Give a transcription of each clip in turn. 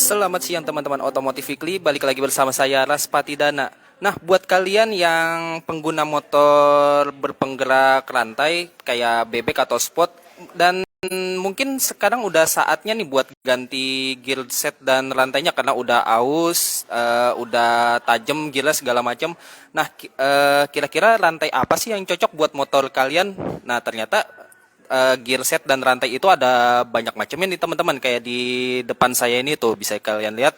Selamat siang teman-teman Otomotif Weekly, balik lagi bersama saya Raspati Dana. Nah, buat kalian yang pengguna motor berpenggerak rantai kayak bebek atau sport dan mungkin sekarang udah saatnya nih buat ganti gear set dan rantainya karena udah aus, udah tajam gearnya segala macam. Nah, kira-kira rantai apa sih yang cocok buat motor kalian? Nah, ternyata gear set dan rantai itu ada banyak macamnya nih teman-teman, kayak di depan saya ini tuh bisa kalian lihat.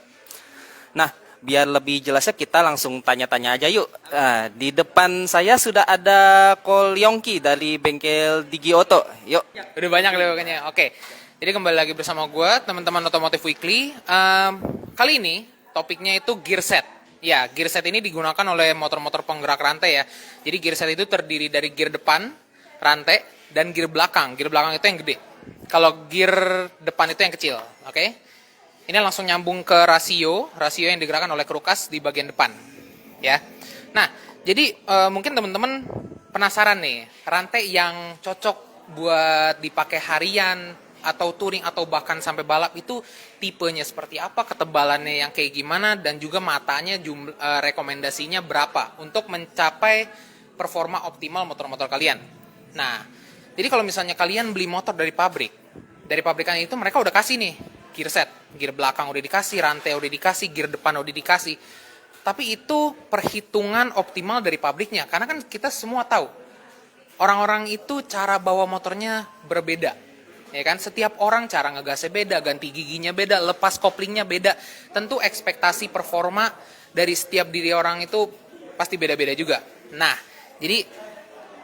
Nah, biar lebih jelasnya kita langsung tanya-tanya aja yuk. Nah, di depan saya sudah ada Kol Yongki dari bengkel Digi Auto. Yuk. Udah banyak lewakannya. Oke. Jadi kembali lagi bersama gue, teman-teman Otomotif Weekly. Kali ini topiknya itu gear set. Ya, gear set ini digunakan oleh motor-motor penggerak rantai ya. Jadi gear set itu terdiri dari gear depan, rantai, dan gear belakang. Gear belakang itu yang gede. Kalau gear depan itu yang kecil. Oke. Ini langsung nyambung ke rasio yang digerakkan oleh kerukas di bagian depan. Ya. Nah, jadi mungkin teman-teman penasaran nih, rantai yang cocok buat dipakai harian atau touring atau bahkan sampai balap itu tipenya seperti apa, ketebalannya yang kayak gimana, dan juga matanya rekomendasinya berapa untuk mencapai performa optimal motor-motor kalian. Nah, jadi kalau misalnya kalian beli motor dari pabrikan itu mereka udah kasih nih gear set, gear belakang udah dikasih, rantai udah dikasih, gear depan udah dikasih. Tapi itu perhitungan optimal dari pabriknya, karena kan kita semua tahu orang-orang itu cara bawa motornya berbeda, ya kan? Setiap orang cara ngegasnya beda, ganti giginya beda, lepas koplingnya beda. Tentu ekspektasi performa dari setiap diri orang itu pasti beda-beda juga. Nah, jadi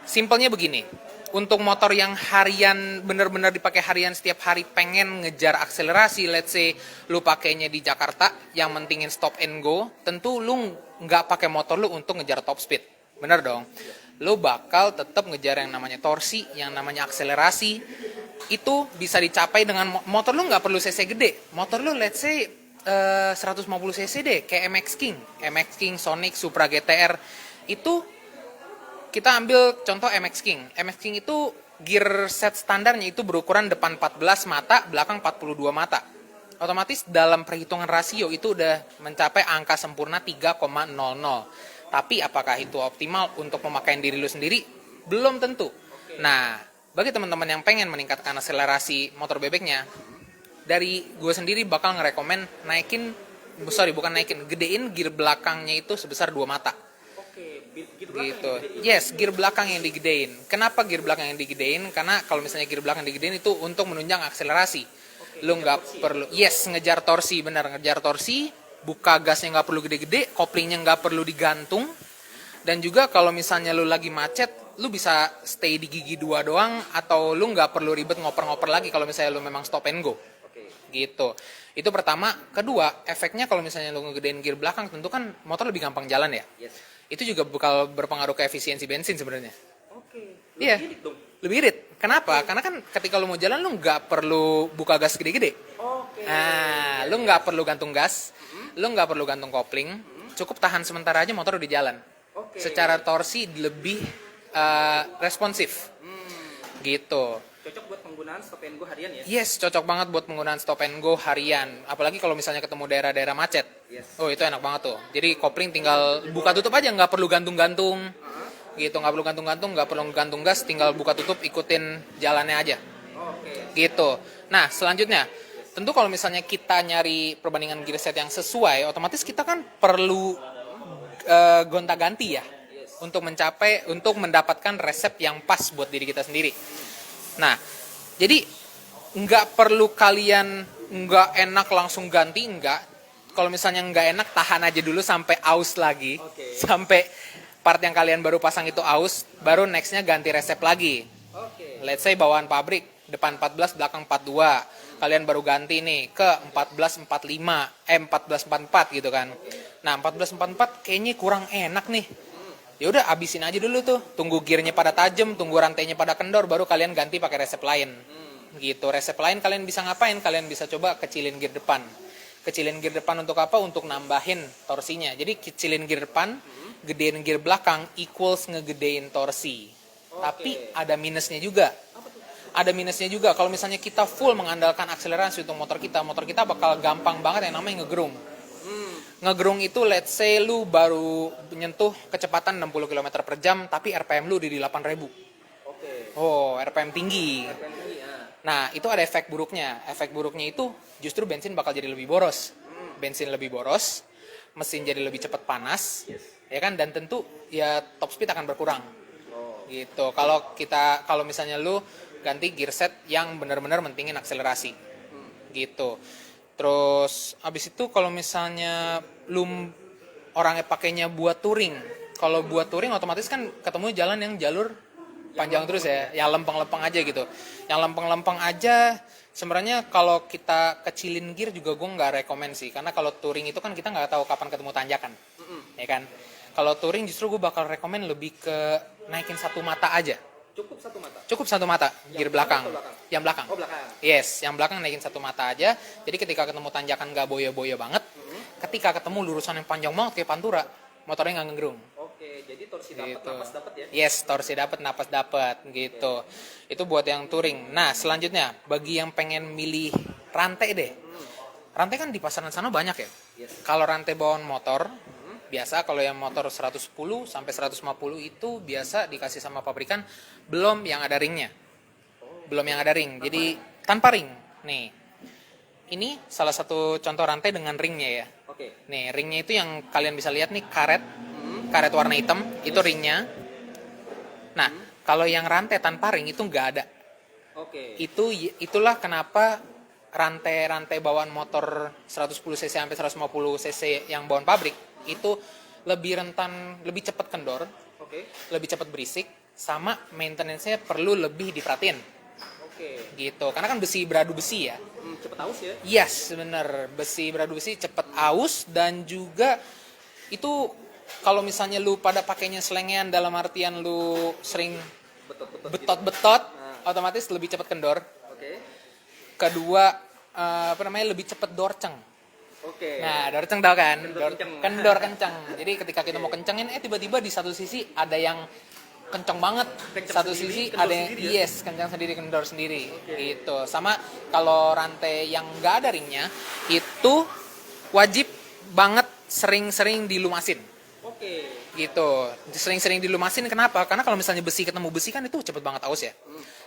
simpelnya begini. Untuk motor yang harian, bener-bener dipakai harian setiap hari, pengen ngejar akselerasi, let's say lu pakainya di Jakarta, yang mentingin stop and go, tentu lu nggak pakai motor lu untuk ngejar top speed. Bener dong? Lu bakal tetap ngejar yang namanya torsi, yang namanya akselerasi. Itu bisa dicapai dengan motor lu nggak perlu cc gede. Motor lu let's say 150 cc deh, kayak MX King, Sonic, Supra GTR. Itu kita ambil contoh MX King. MX King itu gear set standarnya itu berukuran depan 14 mata, belakang 42 mata. Otomatis dalam perhitungan rasio itu udah mencapai angka sempurna 3,00. Tapi apakah itu optimal untuk pemakaian diri lu sendiri? Belum tentu. Nah, bagi teman-teman yang pengen meningkatkan akselerasi motor bebeknya, dari gue sendiri bakal ngerekomen gedein gear belakangnya itu sebesar 2 mata. Gitu. Yes, gear belakang yang digedein. Kenapa gear belakang yang digedein? Karena kalau misalnya gear belakang digedein itu untuk menunjang akselerasi. Lu nggak perlu, ngejar torsi, benar, ngejar torsi. Buka gasnya nggak perlu gede-gede, koplingnya nggak perlu digantung. Dan juga kalau misalnya lu lagi macet, lu bisa stay di gigi 2 doang, atau lu nggak perlu ribet ngoper-ngoper lagi kalau misalnya lu memang stop and go. Gitu. Itu pertama. Kedua, efeknya kalau misalnya lu ngegedein gear belakang, tentu kan motor lebih gampang jalan ya. Itu juga bakal berpengaruh ke efisiensi bensin sebenarnya. Iya. Lebih irit. Kenapa? Karena kan ketika lu mau jalan lu nggak perlu buka gas gede-gede. Nah, lu nggak perlu gantung gas, lu nggak perlu gantung kopling, cukup tahan sementara aja motor udah jalan. Secara torsi lebih responsif. Gitu. Cocok buat penggunaan stop and go harian ya? Yes, cocok banget buat penggunaan stop and go harian. Apalagi kalau misalnya ketemu daerah-daerah macet. Oh, itu enak banget tuh. Jadi kopling tinggal buka tutup aja, nggak perlu gantung-gantung. Gitu, nggak perlu gantung-gantung, nggak perlu gantung gas, tinggal buka tutup, ikutin jalannya aja. Gitu. Nah, selanjutnya, tentu kalau misalnya kita nyari perbandingan gear set yang sesuai, otomatis kita kan perlu gonta-ganti ya. Untuk mendapatkan resep yang pas buat diri kita sendiri. Nah, jadi nggak perlu kalian nggak enak langsung ganti, nggak. Kalau misalnya nggak enak, tahan aja dulu sampai aus lagi. Sampai part yang kalian baru pasang itu aus, baru nextnya ganti resep lagi. Let's say bawaan pabrik, depan 14, belakang 42. Kalian baru ganti nih ke 1444 gitu kan. Nah, 1444 kayaknya kurang enak nih. Ya udah, abisin aja dulu tuh, tunggu gearnya pada tajam, tunggu rantainya pada kendor, baru kalian ganti pakai resep lain. Gitu. Resep lain kalian bisa ngapain? Kalian bisa coba kecilin gear depan. Kecilin gear depan untuk apa? Untuk nambahin torsinya. Jadi kecilin gear depan, gedein gear belakang equals ngegedein torsi. Tapi ada minusnya juga. ada minusnya juga. Kalau misalnya kita full mengandalkan akselerasi untuk motor kita bakal gampang banget yang namanya ngegerung. Ngegerung itu let's say lu baru menyentuh kecepatan 60 km per jam, tapi RPM lu di 8.000. Oh, RPM tinggi. Nah, itu ada efek buruknya. Efek buruknya itu justru bensin bakal jadi lebih boros. Bensin lebih boros, mesin jadi lebih cepat panas, ya kan? Dan tentu ya top speed akan berkurang. Gitu. Kalau misalnya lu ganti gear set yang benar-benar mentingin akselerasi. Gitu. Terus abis itu kalau misalnya lu orangnya pakainya buat touring. Kalau buat touring otomatis kan ketemu jalan yang jalur panjang terus ya, yang lempeng-lempeng aja gitu. Yang lempeng-lempeng aja sebenarnya kalau kita kecilin gear juga gue nggak rekomen sih, karena kalau touring itu kan kita nggak tahu kapan ketemu tanjakan, ya kan. Kalau touring justru gue bakal rekomen lebih ke naikin satu mata aja. Cukup satu mata, gear belakang. Yang belakang. Oh, belakang. Yes, yang belakang naikin satu mata aja. Jadi ketika ketemu tanjakan nggak boyo-boyo banget. Ketika ketemu lurusan yang panjang banget kayak Pantura, motornya nggak ngegerung. Oke, jadi torsi dapat, Gitu. napas dapat ya? Yes, torsi dapat, napas dapat gitu. Itu buat yang touring. Nah, selanjutnya bagi yang pengen milih rantai deh. Rantai kan di pasaran sana banyak ya. Kalau rantai bawaan motor, biasa kalau yang motor 110 sampai 150 itu biasa dikasih sama pabrikan belum yang ada ringnya. Belum yang ada ring. Jadi tanpa ring. Nih. Ini salah satu contoh rantai dengan ringnya ya. Oke. Nih, ringnya itu yang kalian bisa lihat nih karet warna hitam, itu ringnya. Nah, kalau yang rantai tanpa ring itu nggak ada. Oke. Itulah kenapa rantai-rantai bawaan motor 110 cc sampai 150 cc yang bawaan pabrik itu lebih rentan, lebih cepat kendor, Oke. lebih cepat berisik, sama maintenance-nya perlu lebih diperhatiin. Oke. Gitu. Karena kan besi beradu besi ya. Cepet aus ya? Yes, bener. Besi beradu besi cepet aus, dan juga itu kalau misalnya lu pada pakainya selengean dalam artian lu sering betot-betot, otomatis lebih cepat kendor. Oke. Kedua, lebih cepat dorceng. Oke. Nah, dorceng tau kan? Kendor kenceng. Kenceng. Jadi ketika kita mau kencengin, tiba-tiba di satu sisi ada yang kenceng banget, Kenceng satu sendiri, sisi kendor ada yang sendiri ya? kenceng sendiri, kendor sendiri. Gitu. Sama kalau rantai yang nggak ada ringnya itu wajib banget sering-sering dilumasin. Oke. Gitu. Sering-sering dilumasin kenapa? Karena kalau misalnya besi ketemu besi kan itu cepet banget aus ya.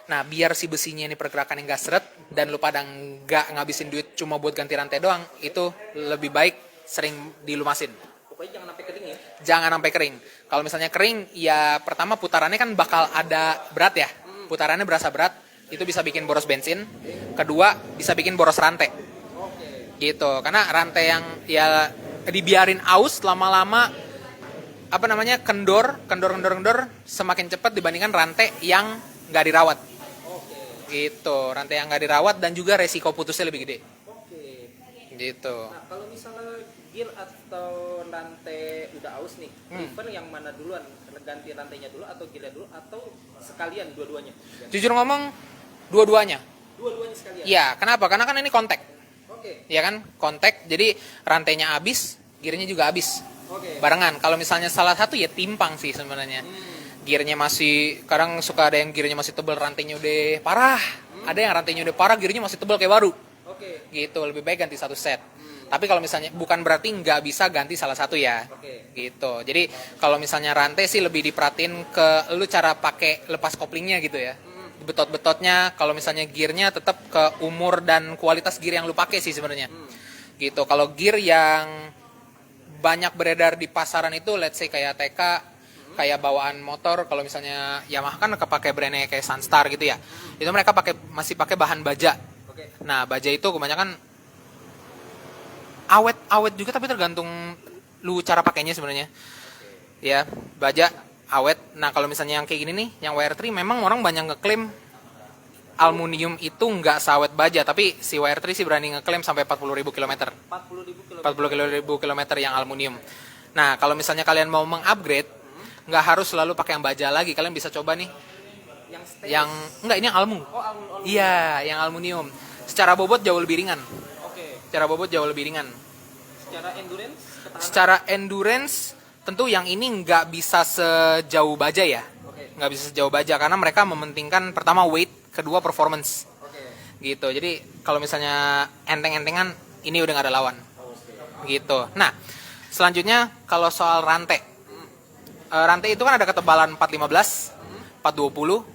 Nah, biar si besinya ini pergerakan yang gak seret dan lu pada nggak ngabisin duit cuma buat ganti rantai doang, itu lebih baik sering dilumasin. Pokoknya jangan sampai kering ya. Jangan sampai kering. Kalau misalnya kering, ya pertama putarannya kan bakal ada berat ya. Putarannya berasa berat, itu bisa bikin boros bensin. Kedua, bisa bikin boros rantai. Gitu. Karena rantai yang ya dibiarin aus lama-lama kendor semakin cepat dibandingkan rantai yang nggak dirawat. Gitu. Rantai yang nggak dirawat dan juga resiko putusnya lebih gede. Oke. Gitu. Nah, kalau misalnya gear atau rantai udah aus nih, even yang mana duluan? Ganti rantainya dulu atau gearnya dulu atau sekalian dua-duanya? Jujur ngomong, dua-duanya. Dua-duanya sekalian. Iya, kenapa? Karena kan ini kontak. Oke. Ya kan? Kontak. Jadi rantainya habis, gearnya juga habis. Oke. Barengan. Kalau misalnya salah satu ya timpang sih sebenarnya. Gearnya masih, kadang suka ada yang gearnya masih tebal, rantainya udah parah. Ada yang rantainya udah parah, gearnya masih tebal kayak baru. Oke. Gitu, lebih baik ganti satu set. Tapi kalau misalnya, bukan berarti nggak bisa ganti salah satu ya. Oke. Gitu. Jadi kalau misalnya rantai sih lebih diperhatiin ke lu cara pakai lepas koplingnya gitu ya. Betot-betotnya, kalau misalnya gearnya tetap ke umur dan kualitas gear yang lu pakai sih sebenarnya. Gitu. Kalau gear yang banyak beredar di pasaran itu, let's say kayak TK, kayak bawaan motor, kalau misalnya Yamaha kan kepake brandnya kayak Sunstar gitu ya. Itu mereka masih pakai bahan baja. Oke. Nah, baja itu kebanyakan awet juga, tapi tergantung lu cara pakainya sebenarnya. Ya, baja awet. Nah, kalau misalnya yang kayak gini nih, yang WR3 memang orang banyak ngeklaim aluminium itu nggak sawet baja, tapi si WR3 sih berani ngeklaim sampai 40.000 km. 40.000 km yang aluminium. Nah, kalau misalnya kalian mau mengupgrade, nggak harus selalu pakai yang baja lagi. Kalian bisa coba nih enggak, ini yang almu. Oh, aluminium. Iya, yang aluminium. Secara bobot jauh lebih ringan. Oke. Secara bobot jauh lebih ringan. Secara endurance, ketahanan. Secara endurance, tentu yang ini nggak bisa sejauh baja ya. Oke. Nggak bisa sejauh baja, karena mereka mementingkan pertama weight, kedua performance. Gitu. Jadi kalau misalnya enteng-entengan ini udah nggak ada lawan. Gitu. Nah, selanjutnya kalau soal rantai. Rantai itu kan ada ketebalan 415, 420,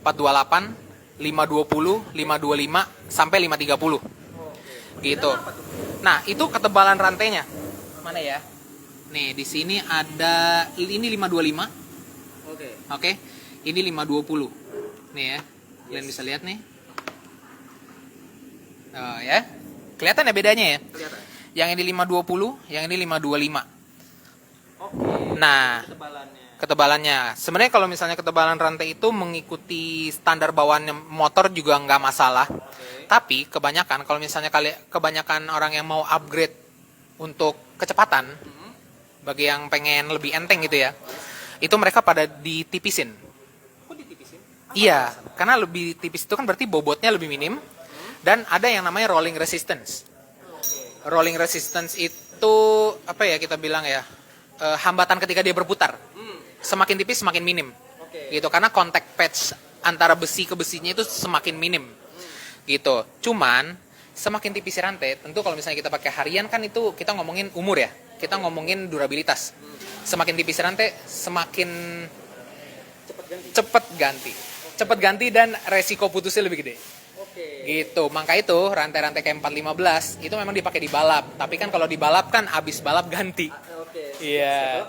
428, 520, 525 sampai 530. Gitu. Nah, itu ketebalan rantainya. Mana ya? Nih, di sini ada ini 525. Oke. Ini 520. Nih ya. Kalian bisa lihat nih. Oh ya. Kelihatan ya bedanya ya? Kelihatan. Yang ini 520, yang ini 525. Nah, ketebalannya. Sebenarnya kalau misalnya ketebalan rantai itu mengikuti standar bawaan motor juga nggak masalah. Tapi kebanyakan kalau misalnya kebanyakan orang yang mau upgrade untuk kecepatan, bagi yang pengen lebih enteng gitu ya, itu mereka pada ditipisin. Kok ditipisin? Iya, karena lebih tipis itu kan berarti bobotnya lebih minim, dan ada yang namanya rolling resistance. Rolling resistance itu apa ya kita bilang ya, hambatan ketika dia berputar. Semakin tipis semakin minim. Gitu, karena contact patch antara besi ke besinya itu semakin minim. Gitu. Cuman semakin tipis rantai, tentu kalau misalnya kita pakai harian kan itu kita ngomongin umur ya. Kita ngomongin durabilitas. Semakin tipis rantai, semakin cepat ganti. Cepat ganti dan resiko putusnya lebih gede. Gitu. Maka itu rantai-rantai kayak 415 itu memang dipakai di balap. Tapi kan kalau di balap kan abis balap ganti. Iya.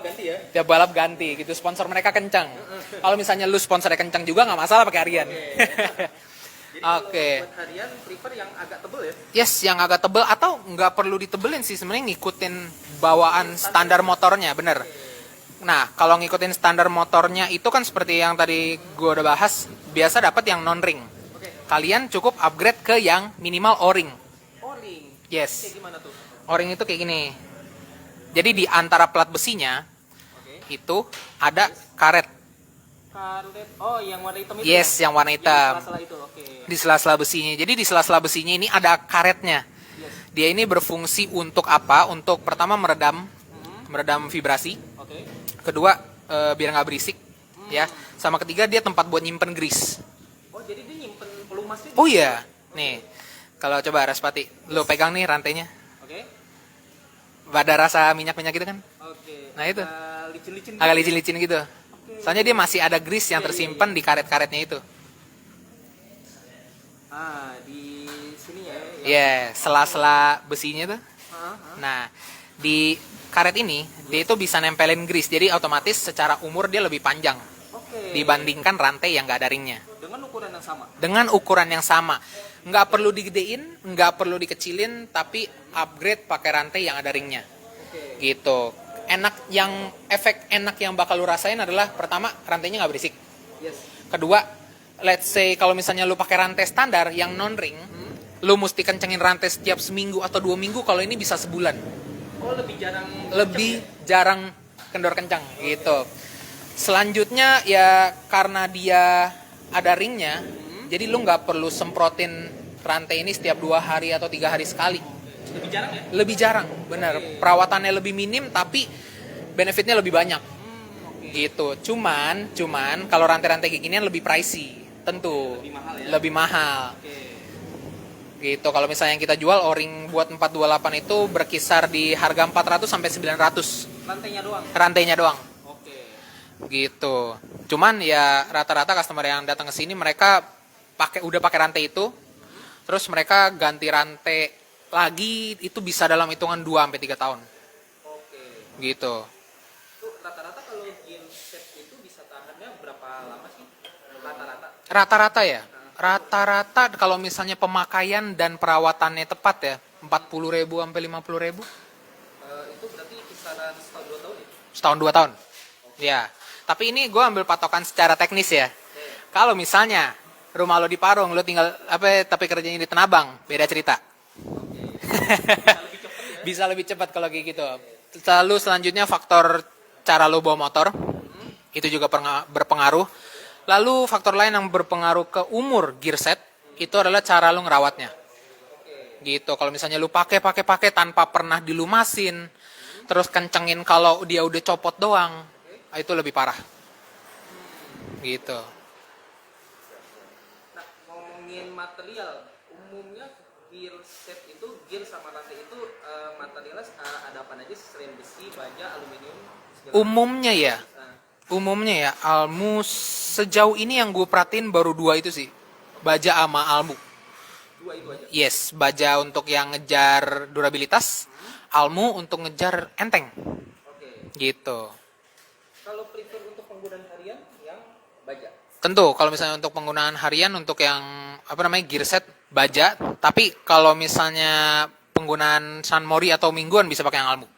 Tiap balap ganti gitu. Sponsor mereka kencang. Kalau misalnya lu sponsornya kencang juga nggak masalah pakai harian. Oke. Buat harian prefer yang agak tebel ya? Yes, yang agak tebel atau nggak perlu ditebelin sih, sebenarnya ngikutin bawaan standar motornya, bener. Nah, kalau ngikutin standar motornya itu kan seperti yang tadi gue udah bahas, biasa dapat yang non ring. Kalian cukup upgrade ke yang minimal O-ring. O-ring. Yes. Kayak gimana tuh? O-ring itu kayak gini. Jadi di antara plat besinya itu ada karet. Karet. Oh, yang warna hitam itu. Yes, yang warna hitam. Sela-sela itu. Di sela-sela besinya. Jadi di sela-sela besinya ini ada karetnya. Dia ini berfungsi untuk apa? Untuk pertama meredam vibrasi. Kedua biar nggak berisik, ya. Sama ketiga dia tempat buat nyimpen grease. Oh, jadi dia nyimpen pelumasnya. Oh iya, nih. Kalau coba Raspati, lo pegang nih rantainya. Ada rasa minyak-minyak gitu kan? Nah itu. Licin-licin. Agak licin-licin gitu. Soalnya dia masih ada grease yang tersimpan di karet-karetnya itu. Di sini ya. Iya, sela-sela besinya tuh. Nah, di karet ini dia itu bisa nempelin grease, jadi otomatis secara umur dia lebih panjang dibandingkan rantai yang nggak ada ringnya. Dengan ukuran yang sama. Dengan ukuran yang sama, nggak perlu digedein, nggak perlu dikecilin, tapi upgrade pakai rantai yang ada ringnya. Gitu. Efek enak yang bakal lu rasain adalah pertama rantainya nggak berisik. Kedua, let's say kalau misalnya lu pakai rantai standar yang non ring, lu mesti kencengin rantai setiap seminggu atau 2 minggu, kalau ini bisa sebulan. Oh, lebih jarang. Jarang kendor kencang gitu. Selanjutnya ya karena dia ada ringnya, jadi lu nggak perlu semprotin rantai ini setiap 2 hari atau 3 hari sekali. Lebih jarang ya? Lebih jarang, bener. Perawatannya lebih minim tapi benefitnya lebih banyak. Gitu. Cuman kalau rantai-rantai kayak ginian lebih pricey, tentu. Lebih mahal ya? Lebih mahal. Gitu. Kalau misalnya yang kita jual O-ring buat 428 itu berkisar di harga 400 sampai 900. Rantainya doang. Gitu. Cuman ya rata-rata customer yang datang ke sini mereka udah pakai rantai itu. Terus mereka ganti rantai lagi itu bisa dalam hitungan 2 sampai 3 tahun. Gitu. Itu rata-rata kalau genset itu bisa tahannya berapa lama sih? Rata-rata. Rata-rata ya. Rata-rata kalau misalnya pemakaian dan perawatannya tepat ya 40.000 sampai 50.000. Itu berarti kisaran setahun 2 tahun ya? Setahun 2 tahun. Ya. Tapi ini gue ambil patokan secara teknis ya. Kalau misalnya rumah lo di Parung, lo tinggal tapi kerjanya di Tanabang, beda cerita. Bisa lebih cepat kalau kayak gitu. Lalu selanjutnya faktor cara lo bawa motor, itu juga berpengaruh. Lalu faktor lain yang berpengaruh ke umur gearset, itu adalah cara lo ngerawatnya. Gitu. Kalau misalnya lo pakai tanpa pernah dilumasin, terus kencengin kalau dia udah copot doang, itu lebih parah. Gitu. Nah, ngomongin material, umumnya gear set itu, gear sama rantai itu materialnya ada apa aja? Selain besi, baja, aluminium, segala Umumnya ya, macam. umumnya ya, Almu sejauh ini yang gue perhatiin baru dua itu sih, baja sama Almu. Dua itu aja. Yes, baja untuk yang ngejar durabilitas, Almu untuk ngejar enteng, Oke. gitu. Kalau prefer untuk penggunaan harian yang baja. Tentu kalau misalnya untuk penggunaan harian untuk yang apa namanya gear set baja, tapi kalau misalnya penggunaan Sunmori atau mingguan bisa pakai yang Almu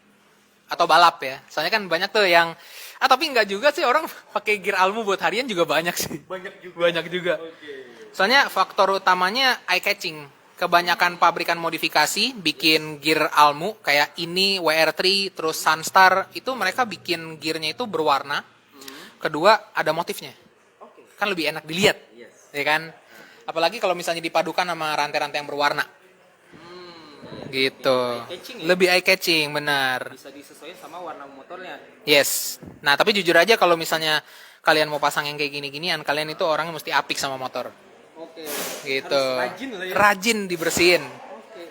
atau balap ya. Soalnya kan banyak tuh yang tapi nggak juga sih orang pakai gear Almu buat harian juga banyak sih. Banyak juga. Banyak juga. Oke. Soalnya faktor utamanya eye catching. Kebanyakan pabrikan modifikasi bikin gear Almu kayak ini WR3 terus Sunstar itu mereka bikin gearnya itu berwarna. Kedua ada motifnya. Oke. Kan lebih enak dilihat, Yes. ya kan? Apalagi kalau misalnya dipadukan sama rantai-rantai yang berwarna, gitu. Eye-catching ya? Lebih eye catching, benar. Bisa disesuaikan sama warna motornya. Yes. Nah, tapi jujur aja kalau misalnya kalian mau pasang yang kayak gini-ginian, kalian itu orangnya mesti apik sama motor, Oke. gitu. Harus rajin lah ya. Rajin dibersihin. Oke.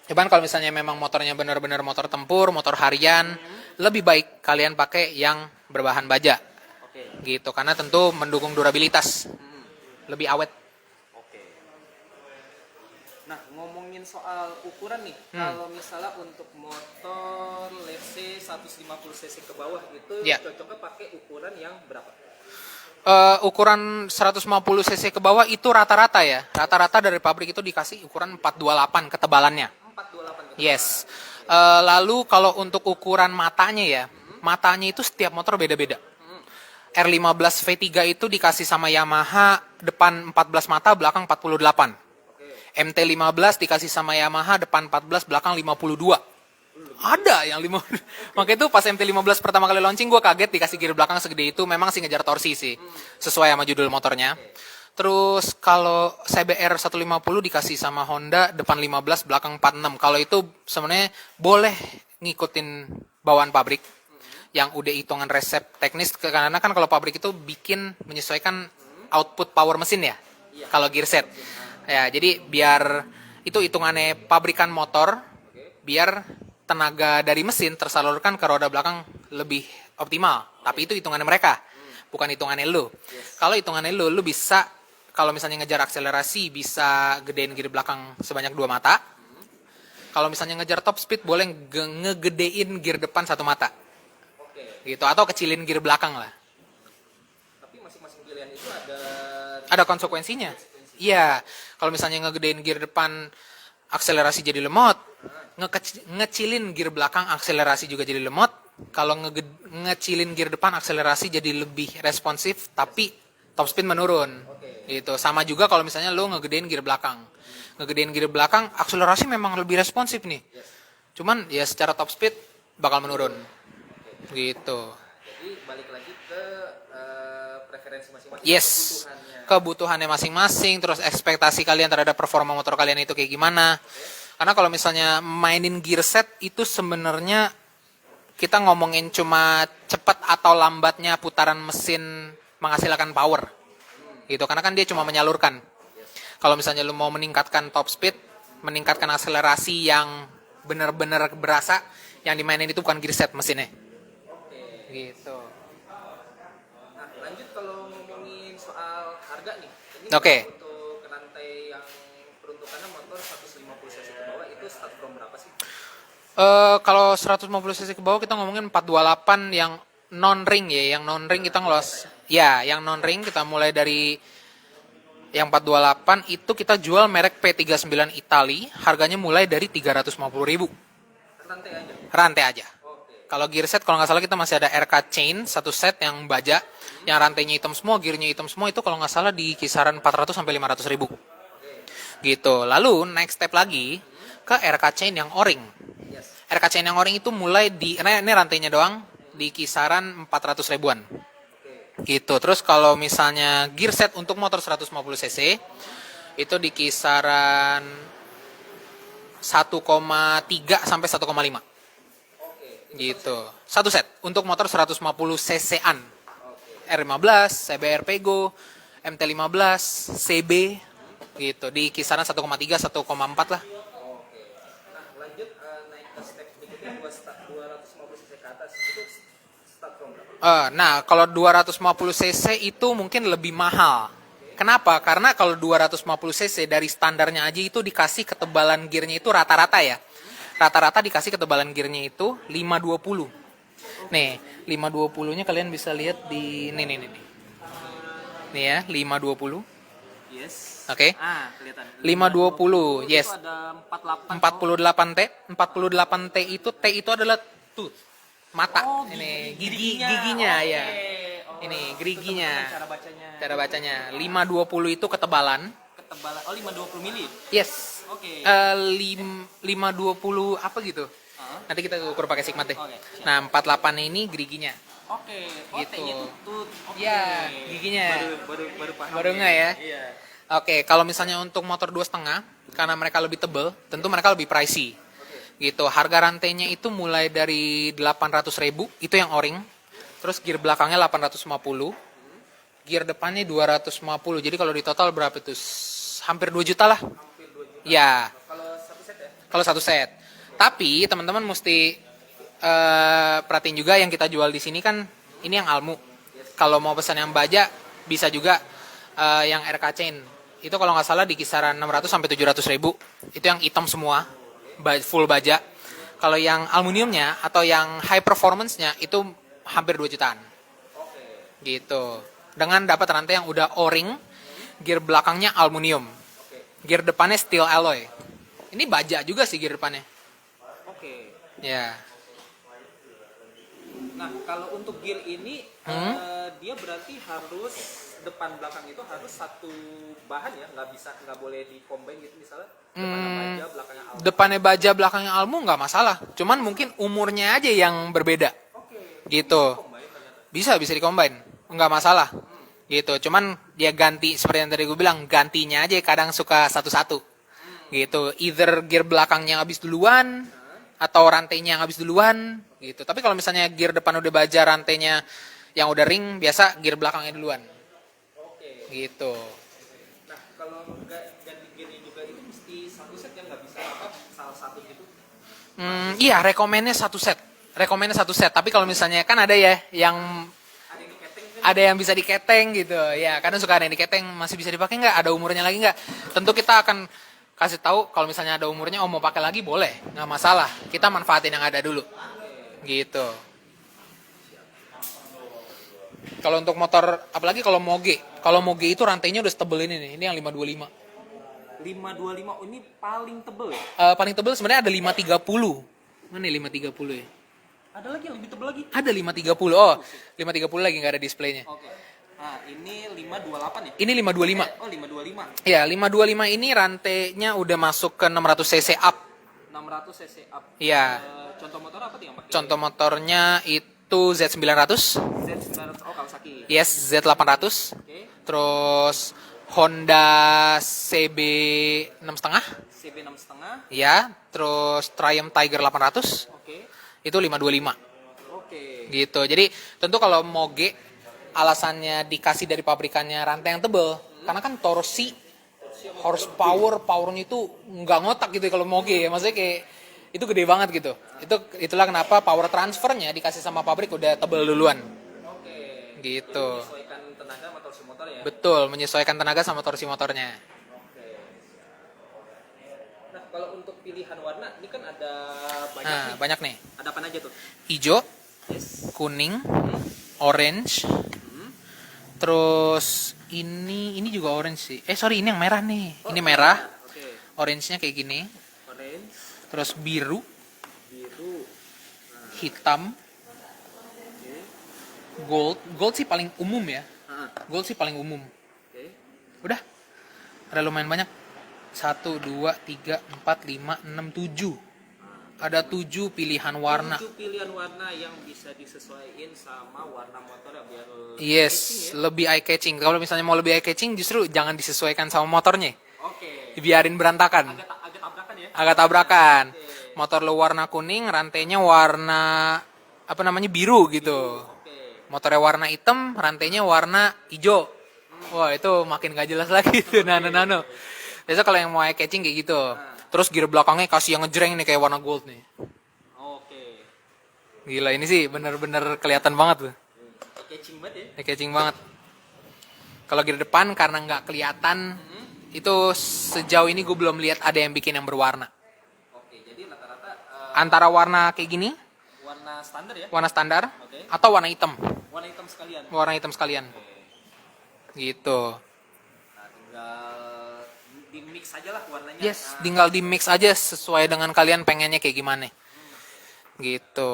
Cuman kalau misalnya memang motornya benar-benar motor tempur, motor harian, lebih baik kalian pakai yang berbahan baja, Oke. gitu. Karena tentu mendukung durabilitas, lebih awet. Oke. Nah, ngomongin soal ukuran nih, kalau misalnya untuk motor let's say 150 cc ke bawah itu Ya. cocoknya pakai ukuran yang berapa? Ukuran 150 cc ke bawah itu rata-rata ya. Rata-rata dari pabrik itu dikasih ukuran 428 ketebalannya. 428 gitu. Yes. Lalu kalau untuk ukuran matanya ya, matanya itu setiap motor beda-beda. R15 V3 itu dikasih sama Yamaha depan 14 mata, belakang 48. MT15 dikasih sama Yamaha depan 14, belakang 52. Ada yang 5. Makanya itu pas MT15 pertama kali launching gue kaget dikasih gear belakang segede itu, memang sih ngejar torsi sih. Sesuai sama judul motornya. Terus kalau CBR 150 dikasih sama Honda depan 15, belakang 46. Kalau itu sebenarnya boleh ngikutin bawaan pabrik yang udah hitungan resep teknis, karena kan kalau pabrik itu bikin menyesuaikan output power mesin ya. Kalau gear set. Ya, jadi biar itu hitungannya pabrikan motor, biar tenaga dari mesin tersalurkan ke roda belakang lebih optimal. Tapi itu hitungannya mereka, bukan hitungannya lu. Kalau hitungannya lu bisa kalau misalnya ngejar akselerasi bisa gedein gear belakang sebanyak 2 mata. Kalau misalnya ngejar top speed boleh ngegedein gear depan 1 mata. Gitu, atau kecilin gear belakang lah. Tapi masing-masing pilihan itu Ada konsekuensinya. Iya, kalau misalnya ngegedein gear depan akselerasi jadi lemot, ngecilin gear belakang akselerasi juga jadi lemot. Kalau ngecilin gear depan akselerasi jadi lebih responsif tapi top speed menurun. Gitu. Sama juga kalau misalnya lo ngegedein gear belakang. Ngegedein gear belakang akselerasi memang lebih responsif nih. Cuman ya secara top speed bakal menurun. Gitu. jadi balik lagi ke preferensi masing-masing. Yes. Kebutuhannya. Kebutuhannya masing-masing, terus ekspektasi kalian terhadap performa motor kalian itu kayak gimana. Karena kalau misalnya mainin gear set itu sebenarnya kita ngomongin cuma cepat atau lambatnya putaran mesin menghasilkan power. Gitu, karena kan dia cuma menyalurkan. Kalau misalnya lu mau meningkatkan top speed, meningkatkan akselerasi yang benar-benar berasa, yang dimainin itu bukan gear set mesinnya. Gitu. Nah, lanjut kalau ngomongin soal harga nih. Ini Oke. untuk rantai yang peruntukannya motor 150 cc ke bawah itu start from berapa sih? Kalau 150 cc ke bawah kita ngomongin 428 yang non ring ya, yang non ring kita ngelos. Ya, yang non ring kita mulai dari yang 428 itu kita jual merek P39 Itali, harganya mulai dari 350.000. Rantai aja. Rantai aja. Kalau gear set kalau nggak salah kita masih ada RK chain satu set yang baja, yang rantainya hitam semua, gearnya hitam semua itu kalau nggak salah di kisaran 400 sampai 500.000. Gitu. Lalu next step lagi ke RK chain yang o-ring. RK chain yang o-ring itu mulai di ini rantainya doang di kisaran 400 ribuan. Gitu. Terus kalau misalnya gear set untuk motor 150 cc itu di kisaran 1,3 sampai 1,5. Gitu. Satu set untuk motor 150 cc-an. R15, CBR Pego, MT15, CB gitu di kisaran 1,3 1,4 lah. Nah, lanjut naik ke step berikutnya 250 cc ke atas. Itu start from berapa? Nah, kalau 250 cc itu mungkin lebih mahal. Kenapa? Karena kalau 250 cc dari standarnya aja itu dikasih ketebalan gearnya itu rata-rata ya. Rata-rata dikasih ketebalan gearnya itu 520. Nih, 520-nya kalian bisa lihat di nih. Nih ya, 520. Yes. Oke. Kelihatan. 520, yes. Itu ada 48. 48T. 48T itu adalah tooth. Mata. Oh, Ini giginya. giginya Oke. ya. Oh, Ini itu geriginya. teman-teman cara bacanya. Cara bacanya 520 itu ketebalan. Ketebalan. Oh, 520 mili. Yes. Oke. 520 apa gitu. Nanti kita ukur pakai sigma deh. Oke. Nah, 48 ini geriginya. Oke. Oh, Gitu. T-nya tutut. Oke. Iya, giginya. Baru paham. Baru nggak ya? Iya. Oke, kalau misalnya untuk motor 2,5 karena mereka lebih tebel, tentu mereka lebih pricey. Gitu. Harga rantainya itu mulai dari 800.000, itu yang o-ring. Terus gear belakangnya 850. Gear depannya 250. Jadi kalau di total berapa itu? Hampir 2 juta lah. Hampir 2 juta. Ya, Kalau satu set ya? kalau satu set. Tapi teman-teman mesti perhatiin juga yang kita jual di sini kan ini yang Almu. Kalau mau pesan yang baja bisa juga yang RK Chain. Itu kalau nggak salah di kisaran 600 sampai 700.000. Itu yang hitam semua, full baja. Kalau yang aluminiumnya atau yang high performance-nya itu hampir 2 jutaan. Gitu. Dengan dapat rantai yang udah o-ring, gear belakangnya aluminium. Gear depannya steel alloy. Ini baja juga sih gear depannya. Oke. Ya. Nah, kalau untuk gear ini dia berarti harus depan belakang itu harus satu bahan ya, nggak boleh di-combine gitu misalnya. Depannya baja, belakangnya alum. Depannya baja, belakangnya almu nggak masalah. Cuman mungkin umurnya aja yang berbeda. Oke. Gitu. Combine ternyata. Bisa di-combine. Nggak masalah. Gitu. Cuman dia ganti, seperti yang tadi gue bilang, gantinya aja kadang suka satu-satu. Gitu. Either gear belakangnya habis duluan, atau rantainya yang habis duluan. Gitu. Tapi kalau misalnya gear depan udah baja, rantainya yang udah ring, biasa gear belakangnya duluan. Oke. Gitu. Nah, kalau ganti gearnya juga itu mesti satu set yang nggak bisa apa salah satu gitu. Iya, rekomennya satu set. Rekomennya satu set. Tapi kalau misalnya kan ada ya yang Ada yang diketeng kan? ada yang bisa diketeng gitu. Ya, kadang suka ada yang diketeng, masih bisa dipakai nggak? Ada umurnya lagi nggak? Tentu kita akan kasih tahu kalau misalnya ada umurnya, mau pakai lagi boleh, nggak masalah. Kita manfaatin yang ada dulu. Gitu. Kalau untuk motor, apalagi kalau Moge. Kalau Moge itu rantainya udah setebel ini nih. Ini yang 525. 525 oh, ini paling tebel ya? Paling tebel sebenarnya ada 530. Mana nih 530 ya? Ada lagi yang lebih tebel lagi. Ada 530. Oh, 530 lagi nggak ada displaynya. Oke. Nah, ini 528 ya? Ini 525. Oh, 525. Ya, 525 ini rantainya udah masuk ke 600 cc up. 600 cc up. Iya. Contoh motor apa tuh yang pakai? Contoh motornya itu Z900, Z900 oh Kawasaki. yes Z800, Oke. terus Honda CB 6,5, CB 6,5. ya, terus Triumph Tiger 800, Oke. itu 525. Oke. Gitu. Jadi tentu kalau Moge alasannya dikasih dari pabrikannya rantai yang tebel, karena kan torsi, powernya itu nggak ngotak gitu kalau Moge ya, maksudnya kayak itu gede banget gitu. Itulah kenapa power transfernya dikasih sama pabrik udah tebel duluan. Oke. Gitu. Menyesuaikan tenaga sama torsi motor ya. Betul, menyesuaikan tenaga sama torsi motornya. Oke. Nah, kalau untuk pilihan warna ini kan ada banyak Nah, nih. banyak nih. Ada apa aja tuh? Hijau, Yes. kuning, orange. Terus ini juga orange sih. Sorry, ini yang merah nih. Ini merah. Oke. Orange-nya kayak gini. Orange, Terus biru, biru. hitam, Oke. gold. Gold sih paling umum ya. Ah, Gold sih paling umum. oke. Udah. Ada lumayan banyak. 1, 2, 3, 4, 5, 6, 7. Ada 7 pilihan warna. 7 pilihan warna yang bisa disesuaikan sama warna motor ya biar Yes, lebih eye catching. Kalau misalnya mau lebih eye catching, justru jangan disesuaikan sama motornya. Oke. Dibiarin berantakan. Agak tabrakan ya. Agak tabrakan. Motor lo warna kuning, rantainya warna biru gitu. Oke. Motornya warna hitam, rantainya warna hijau. Wah, itu makin gak jelas lagi tuh nano-nano. Biasa kalau yang mau eye catching kayak gitu. Terus gear belakangnya kasih yang ngejreng nih kayak warna gold nih. Oke. Gila, ini sih bener-bener kelihatan banget tuh. Catching banget ya. Eye catching banget. Kalau gear depan karena nggak kelihatan, itu sejauh ini gue belum lihat ada yang bikin yang berwarna. Oke, jadi rata-rata Antara warna kayak gini, warna standar ya. warna standar, Oke. atau warna hitam. Warna hitam sekalian. Warna hitam sekalian. Gitu. Nah, tinggal di mix aja lah warnanya. Yes, tinggal di mix aja sesuai dengan kalian pengennya kayak gimana. Gitu.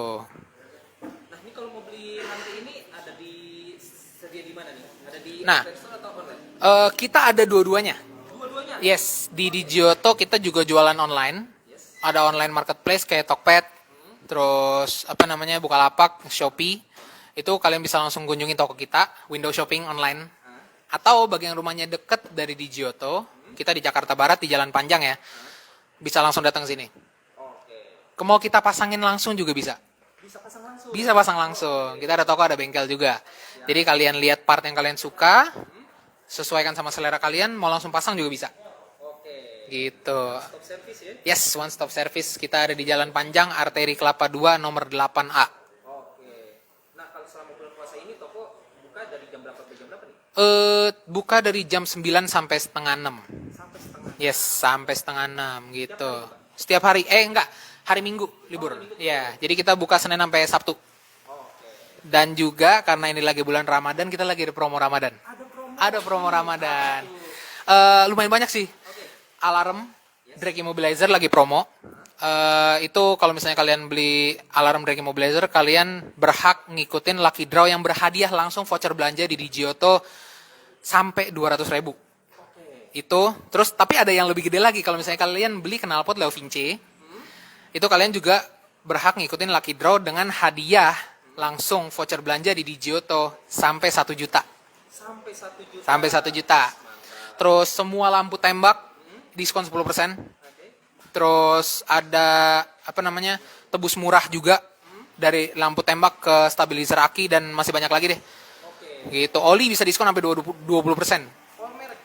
Nah, ini kalau mau beli nanti ini ada di sedia di mana nih? Ada di Nah. Play Store atau online? Kita ada dua-duanya. Dua-duanya. Yes, di Digioto kita juga jualan online. Yes. Ada online marketplace kayak Tokped, terus apa namanya Bukalapak, Shopee. Itu kalian bisa langsung kunjungi toko kita, window shopping online. Atau bagi yang rumahnya deket dari Digioto, kita di Jakarta Barat di Jalan Panjang ya, bisa langsung datang sini. Oke. Mau kita pasangin langsung juga bisa. Bisa pasang langsung. Bisa pasang langsung. Kita ada toko, ada bengkel juga. Jadi kalian lihat part yang kalian suka, sesuaikan sama selera kalian, mau langsung pasang juga bisa. Oke. Gitu. Stop service ya. Yes, one stop service. Kita ada di Jalan Panjang, Arteri Kelapa 2, nomor 8A. Oke. Nah, kalau selama bulan puasa ini toko buka dari jam berapa sampai jam berapa nih? Buka dari jam 9 sampai setengah 6. Sampai setengah. Yes, sampai setengah 6 gitu. Setiap hari, enggak, hari Minggu libur. Ya, jadi kita buka Senin sampai Sabtu. Oke. Dan juga karena ini lagi bulan Ramadan, kita lagi ada promo Ramadan. Ada promo. Ada promo Ramadan. Lumayan banyak sih. Oke. Alarm Drake Immobilizer lagi promo. Itu kalau misalnya kalian beli alarm Drake Immobilizer, kalian berhak ngikutin lucky draw yang berhadiah langsung voucher belanja di Digioto sampai 200.000. Itu terus tapi ada yang lebih gede lagi kalau misalnya kalian beli knalpot Leo Vinci. Itu kalian juga berhak ngikutin lucky draw dengan hadiah langsung voucher belanja di Digioto sampai 1 juta. Sampai 1 juta. Sampai 1 juta. Terus semua lampu tembak diskon 10%. Oke. Terus ada apa namanya? Tebus murah juga dari lampu tembak ke stabilizer aki dan masih banyak lagi deh. Oke. Gitu. Oli bisa diskon sampai 20%. Oh, merek.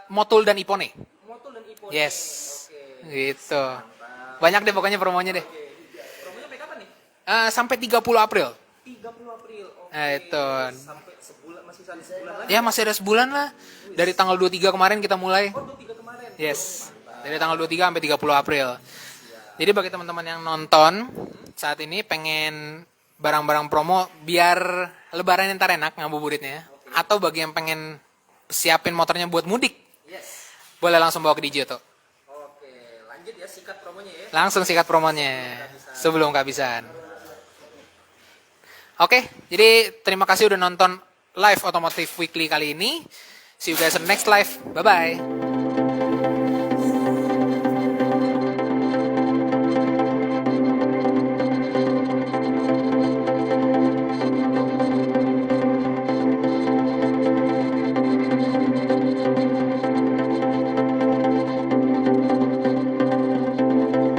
Motul dan Ipone. Motul dan Ipone. Yes. Oke. Gitu. Banyak deh pokoknya promonya deh. Promonya sampai kapan nih? Sampai 30 April. 30 April. Oke. Nah, itu. Sampai sebulan, masih ada sebulan lagi. Ya masih ada sebulan lah. Dari tanggal 23 kemarin kita mulai. Oh, 23 kemarin. Yes. Dari tanggal 23 sampai 30 April. Jadi bagi teman-teman yang nonton saat ini pengen barang-barang promo biar lebaran ntar enak ngabuburitnya. Atau bagi yang pengen siapin motornya buat mudik, Yes. boleh langsung bawa ke Digioto. Oke, lanjut ya sikat promonya ya. Langsung sikat promonya sebelum kehabisan. Oke, jadi terima kasih udah nonton live Automotive Weekly kali ini. See you guys in the next live. Bye-bye.